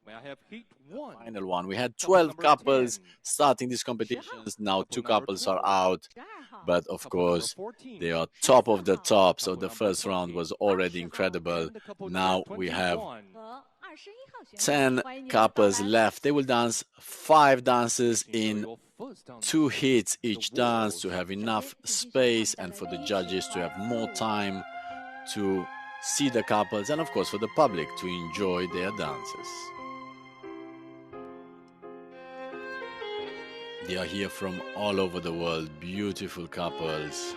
May I have heat one? Final one. We had Couple 12 number couples 10. starting these competitions. Now Couple 2 number couples are 12. out, but of Couple number course 14. they are top of the top. So Couple the number first round 20. was already incredible. And the couple Now number we have 21. 10 couples left. They will dance 5 dances Please enjoy in your first dance. 2 hits each The dance to waltz. have enough space and for the judges to have more time to see the couples and of course for the public to enjoy their dances. They are here from all over the world, beautiful couples.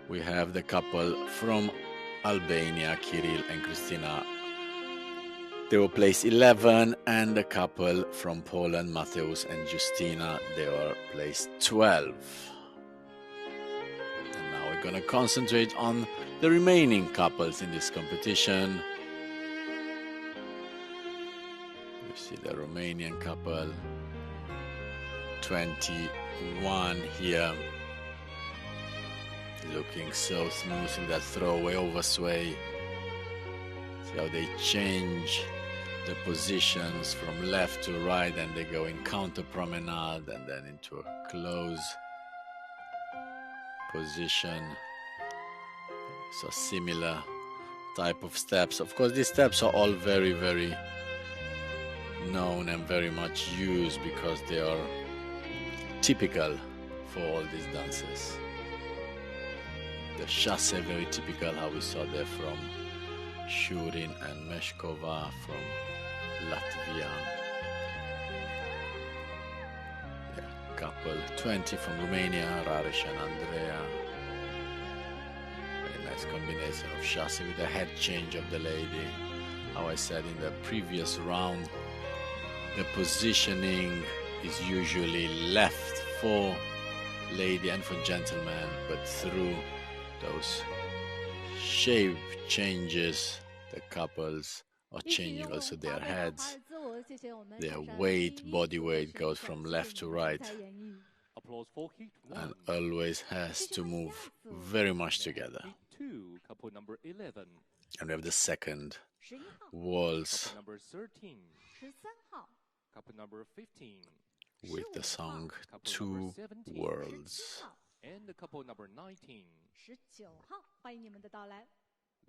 We have the couple from Albania, Kirill and Christina. They were placed 11, and the couple from Poland, Mateusz and Justina, they were placed 12. And now we're gonna concentrate on the remaining couples in this competition. We see the Romanian couple, 21 here, looking so smooth in that throwaway oversway. See how they change the positions from left to right, and they go in counter promenade and then into a close position. So similar type of steps. Of course, these steps are all very, very known and very much used because they are typical for all these dances. The chasse, very typical, how we saw there from Shurin and Meshkova from Latvia. Yeah, couple 20 from Romania, Raresh and Andrea. Very nice combination of chasse with the head change of the lady. How I said in the previous round, the positioning is usually left for lady and for gentleman, but through those shape changes, the couples are changing also their heads. Their weight, body weight goes from left to right Applause for heat and 1. always has to move very much together. Heat 2. Couple number 11. And we have the second waltz Couple number 13. Couple number 15. with the song Couple Two number 17. Worlds. And the couple number 19.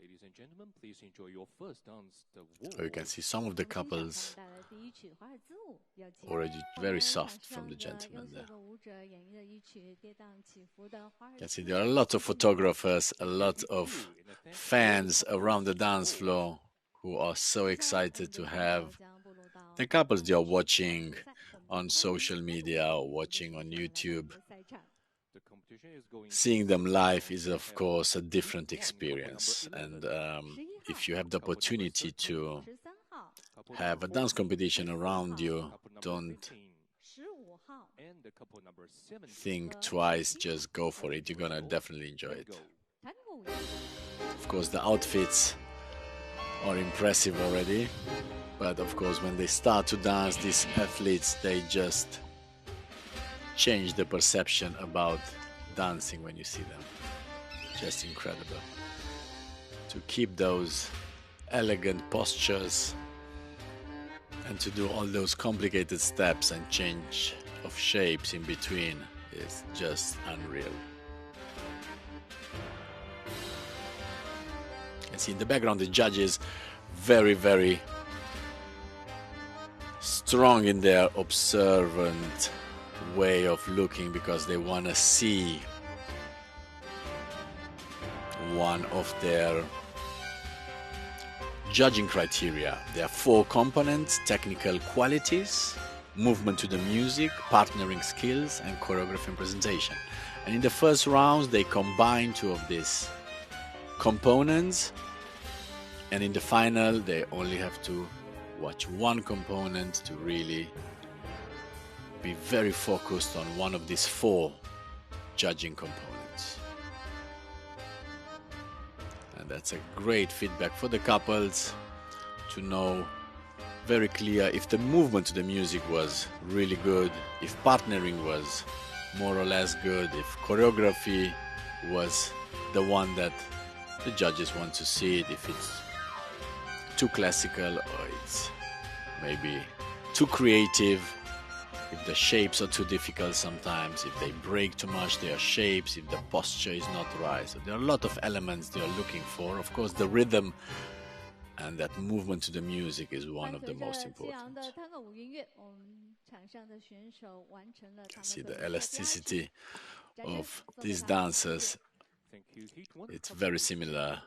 Ladies and gentlemen, please enjoy your first dance, the waltz. So you can see some of the couples already very soft from the gentlemen there. You can see there are a lot of photographers, a lot of fans around the dance floor who are so excited to have the couples they are watching on social media or watching on YouTube. The competition is going Seeing them live is of course a different experience, and if you have the opportunity to have a dance competition around you, don't and the couple number 17. think twice, just go for it. You're gonna definitely enjoy it. Of course the outfits are impressive already, but of course when they start to dance, these athletes, they just change the perception about dancing when you see them. Just incredible. To keep those elegant postures and to do all those complicated steps and change of shapes in between is just unreal. And see in the background the judges very, very strong in their observant way of looking because they want to see one of their judging criteria. There are 4 components: technical qualities, movement to the music, partnering skills, and choreography and presentation. And in the first rounds they combine 2 of these components, and in the final they only have to watch 1 component to really be very focused on one of these 4 judging components. And that's a great feedback for the couples to know very clear if the movement to the music was really good, if partnering was more or less good, if choreography was the one that the judges want to see it, if it's too classical or it's maybe too creative, if the shapes are too difficult sometimes, if they break too much their shapes, if the posture is not right. So there are a lot of elements they are looking for. Of course, the rhythm and that movement to the music is one of the most important. You can see the elasticity of these dances. It's very similar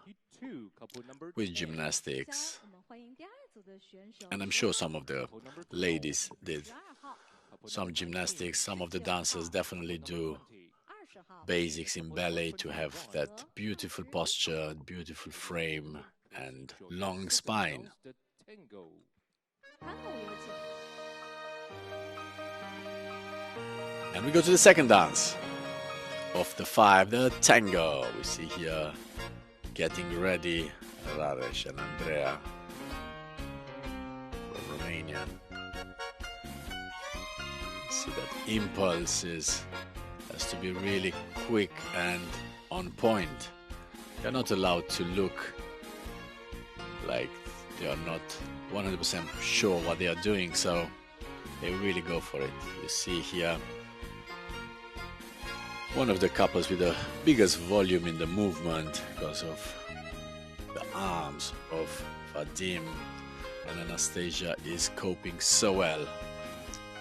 with gymnastics. And I'm sure some of the ladies did some gymnastics. Some of the dancers definitely do basics in ballet to have that beautiful posture, beautiful frame, and long spine. And we go to the second dance of the 5, the tango. We see here getting ready Raresh and Andrea from Romania. See that impulse has to be really quick and on point. They're not allowed to look like they are not 100% sure what they are doing, so they really go for it. You see here one of the couples with the biggest volume in the movement because of the arms of Vadim and Anastasia is coping so well.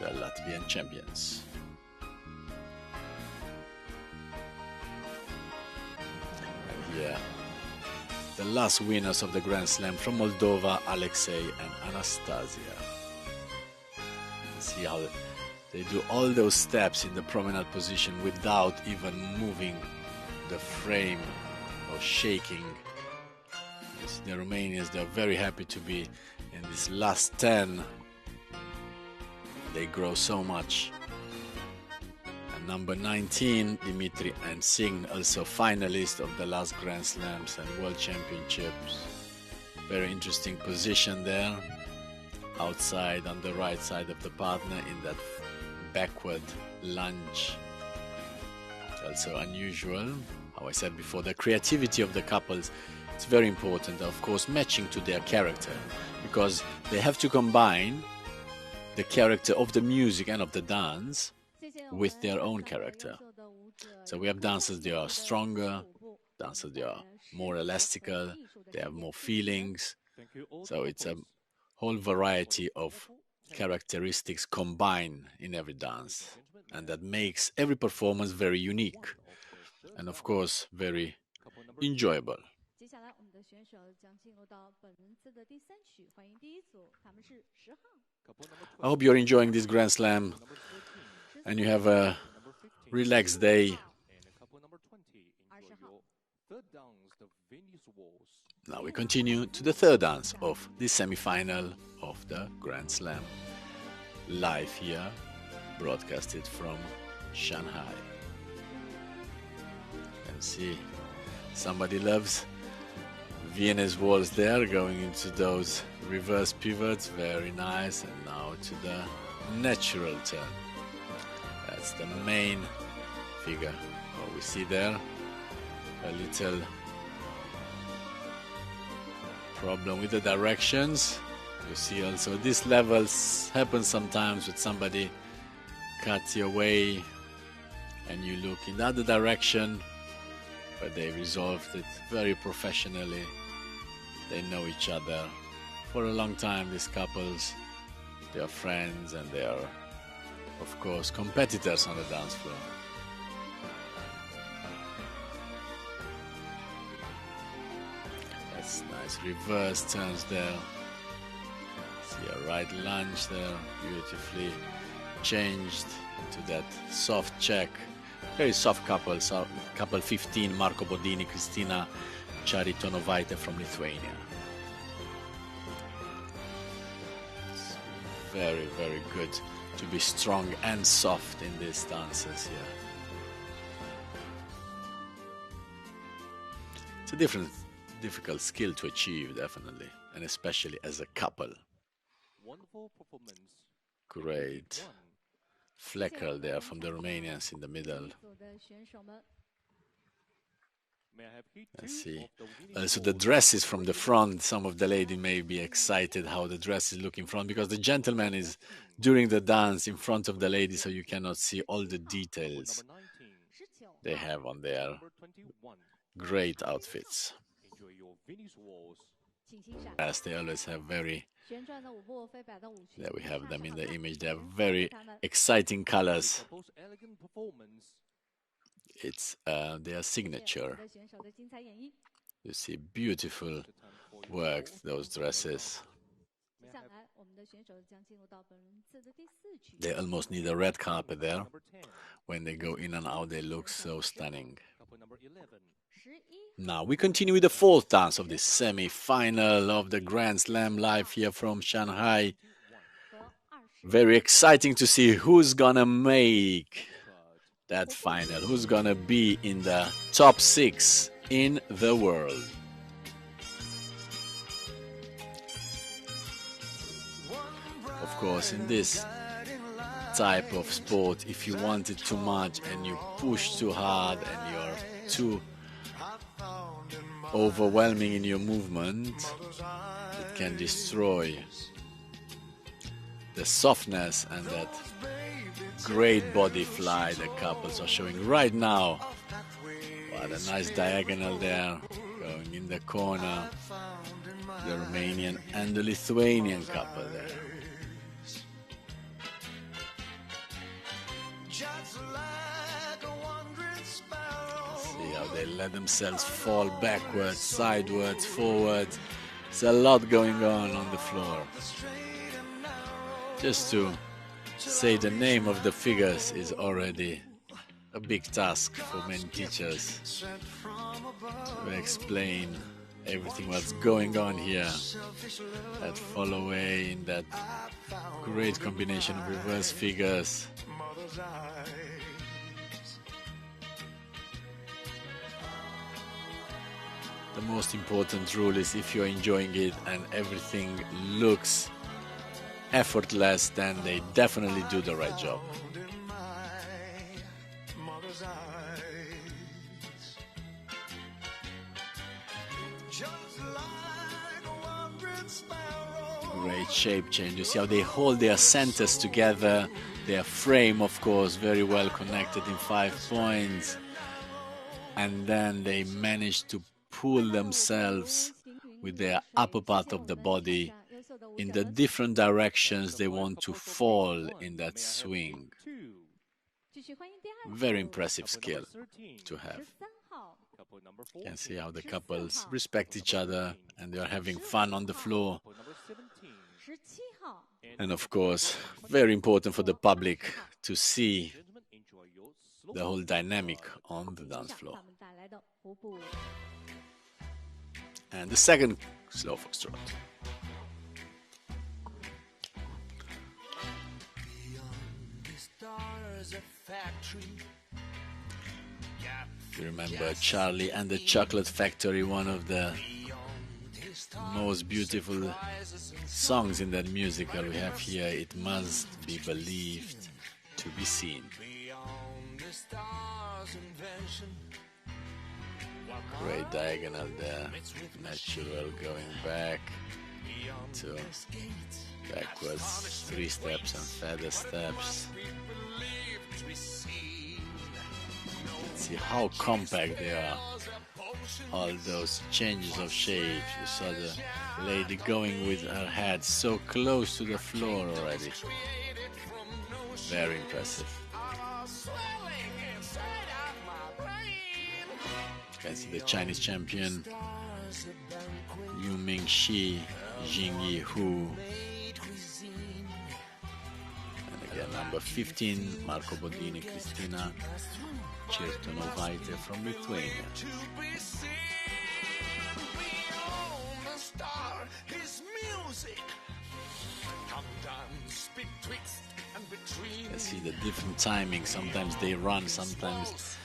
The Latvian champions. And here, the last winners of the Grand Slam from Moldova, Alexei and Anastasia. See how they do all those steps in the promenade position without even moving the frame or shaking. The Romanians, they're very happy to be in this last 10. They grow so much. And number 19, Dimitri and Singh, also finalist of the last Grand Slams and World Championships. Very interesting position there. Outside on the right side of the partner in that backward lunge. Also unusual. How I said before, the creativity of the couples, it's very important. Of course, matching to their character, because they have to combine the character of the music and of the dance with their own character. So we have dancers, they are stronger, dancers, they are more elastical, they have more feelings. So it's a whole variety of characteristics combined in every dance, and that makes every performance very unique and of course very enjoyable. I hope you're enjoying this Grand Slam and you have a relaxed day. Now we continue to the third dance of the semi-final of the Grand Slam. Live here, broadcasted from Shanghai. You can see somebody loves Viennese waltz there, going into those reverse pivots, very nice. And now to the natural turn. That's the main figure. What we see there, a little problem with the directions. You see also these levels happen sometimes with somebody cuts your way and you look in the other direction, but they resolved it very professionally. They know each other for a long time, these couples. They are friends and they are, of course, competitors on the dance floor. That's nice reverse turns there. See a right lunge there, beautifully changed into that soft check. Very soft couple, couple 15, Marco Bodini, Kristina Charitonovaite from Lithuania. It's very, very good to be strong and soft in these dances here. It's a difficult skill to achieve, definitely, and especially as a couple. Wonderful performance. Great. Flecker there from the Romanians in the middle. Let's see. So the dresses from the front, some of the ladies may be excited how the dress is looking front, because the gentleman is during the dance in front of the lady, so you cannot see all the details they have on their great outfits. As they always have very, there we have them in the image, they have very exciting colors. It's their signature. You see beautiful work, those dresses. They almost need a red carpet there. When they go in and out, they look so stunning. Now we continue with the fourth dance of this semi-final of the Grand Slam live here from Shanghai. Very exciting to see who's gonna make that final, who's gonna be in the top 6 in the world. Of course, in this type of sport, if you want it too much and you push too hard and you're too overwhelming in your movement, it can destroy the softness and that great body fly the couples are showing right now. What a nice diagonal there, going in the corner. The Romanian and the Lithuanian couple there. See how they let themselves fall backwards, sideways, forwards. There's a lot going on the floor. Just to say the name of the figures is already a big task for many teachers to explain everything what's going on here. That fall away in that great combination of reverse figures. The most important rule is if you're enjoying it and everything looks effortless, then they definitely do the right job. Great shape change. You see how they hold their centers together, their frame, of course, very well connected in 5 points, and then they manage to pull themselves with their upper part of the body in the different directions they want to fall in that swing. Very impressive skill to have. You can see how the couples respect each other and they are having fun on the floor. And of course, very important for the public to see the whole dynamic on the dance floor. And the second slow foxtrot. You remember Charlie and the Chocolate Factory, one of the most beautiful songs in that musical we have here. It must be believed to be seen. Great diagonal there, natural going back to backwards, 3 steps and feather steps. See how compact they are. All those changes of shape. You saw the lady going with her head so close to the floor already. Very impressive. You can see the Chinese champion Yu Mingxi, Jingyi Hu. And again, number 15, Marco Bodini, Cristina Certonovaite from Lithuania. Let's see the different timing. Sometimes they run, sometimes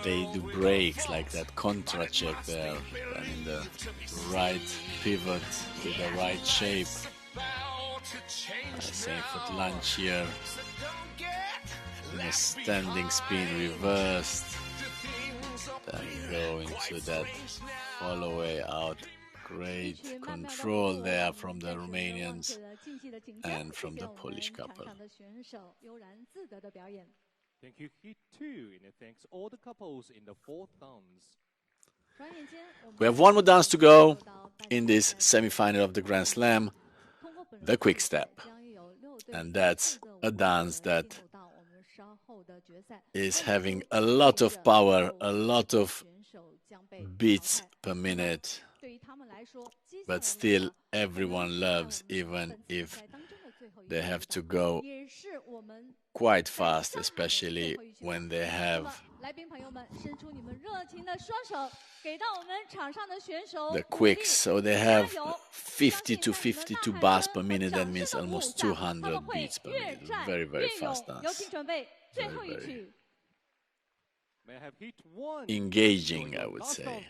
they do breaks, like that contra check there, and the right pivot with the right shape. Same foot lunge here. In a standing spin reversed. Then go into that follow way out. Great control there from the Romanians and from the Polish couple. Thank you, Heat 2, and thanks all the couples in the fourth dance. We have one more dance to go in this semi-final of the Grand Slam, the quick step. And that's a dance that is having a lot of power, a lot of beats per minute, but still everyone loves, even if they have to go quite fast, especially when they have the quicks. So they have 50 to 52 bars per minute. That means almost 200 beats per minute. Very, very fast dance. Very engaging, I would say.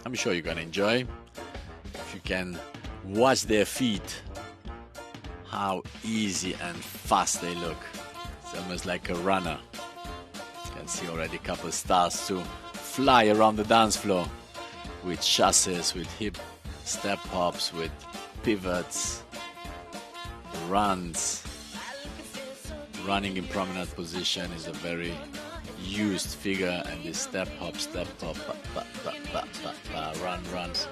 I'm sure you're gonna enjoy. If you can watch their feet, how easy and fast they look. It's almost like a runner. You can see already a couple stars to fly around the dance floor with chassis, with hip step hops, with pivots, runs. Running in prominent position is a very used figure, and this step hop, runs,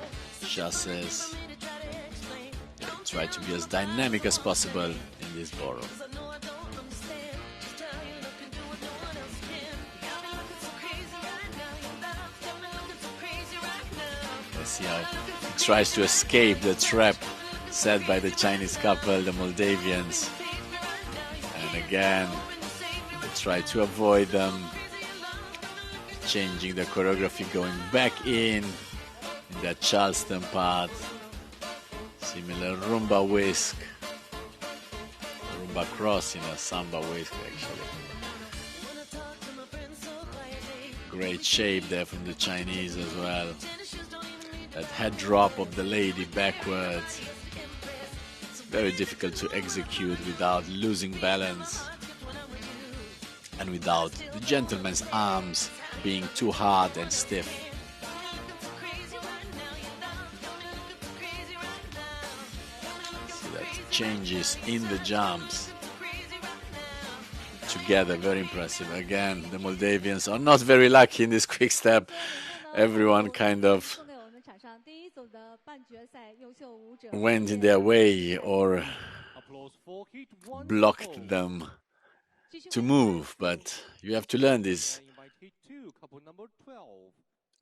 chassis. Try to be as dynamic as possible in this ballroom. Let's see how he tries to escape the trap set by the Chinese couple, the Moldavians. And again, they try to avoid them, changing the choreography, going back in that Charleston part. Similar rumba whisk, rumba cross in a samba whisk actually. Great shape there from the Chinese as well. That head drop of the lady backwards. It's very difficult to execute without losing balance and without the gentleman's arms being too hard and stiff. Changes in the jumps together, very impressive. Again, the Moldavians are not very lucky in this quick step. Everyone kind of went in their way or blocked them to move, but you have to learn this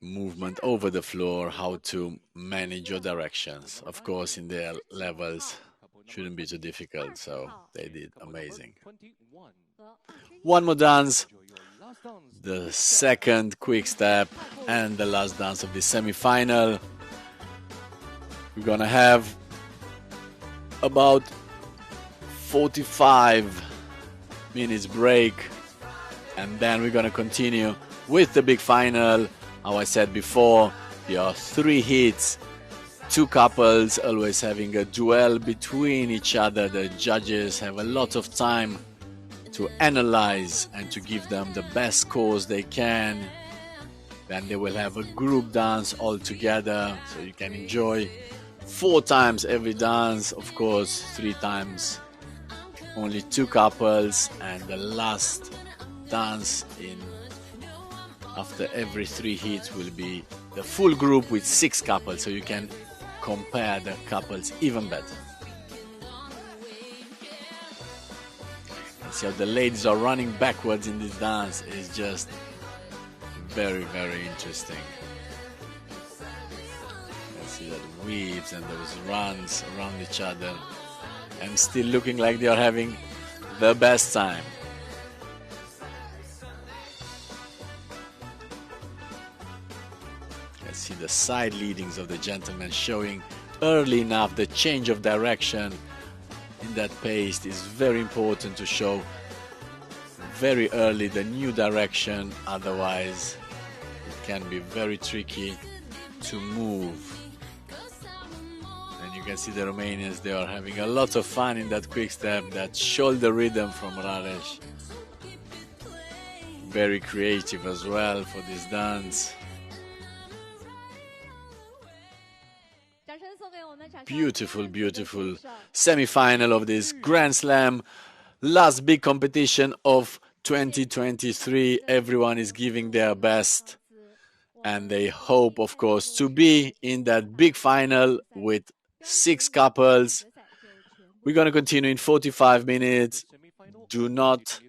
movement over the floor, how to manage your directions. Of course, in their levels shouldn't be too difficult, so they did amazing. One more dance, the second quick step and the last dance of the semi-final. We're gonna have about 45 minutes break, and then we're gonna continue with the big final. How I said before, there are 3 hits, 2 couples always having a duel between each other. The judges have a lot of time to analyze and to give them the best scores they can. Then they will have a group dance all together, so you can enjoy 4 times every dance. Of course, 3 times only 2 couples, and the last dance after every 3 hits will be the full group with 6 couples, so you can compare the couples even better. See how the ladies are running backwards in this dance is just very, very interesting. You see that weaves and those runs around each other and still looking like they are having the best time. See the side leadings of the gentlemen showing early enough the change of direction in that pace is very important to show very early the new direction, otherwise it can be very tricky to move. And you can see the Romanians, they are having a lot of fun in that quick step, that shoulder rhythm from Raresh. very creative as well for this dance. Beautiful, beautiful semi-final of this Grand Slam, last big competition of 2023. Everyone is giving their best, and they hope, of course, to be in that big final with 6 couples. We're going to continue in 45 minutes. Do not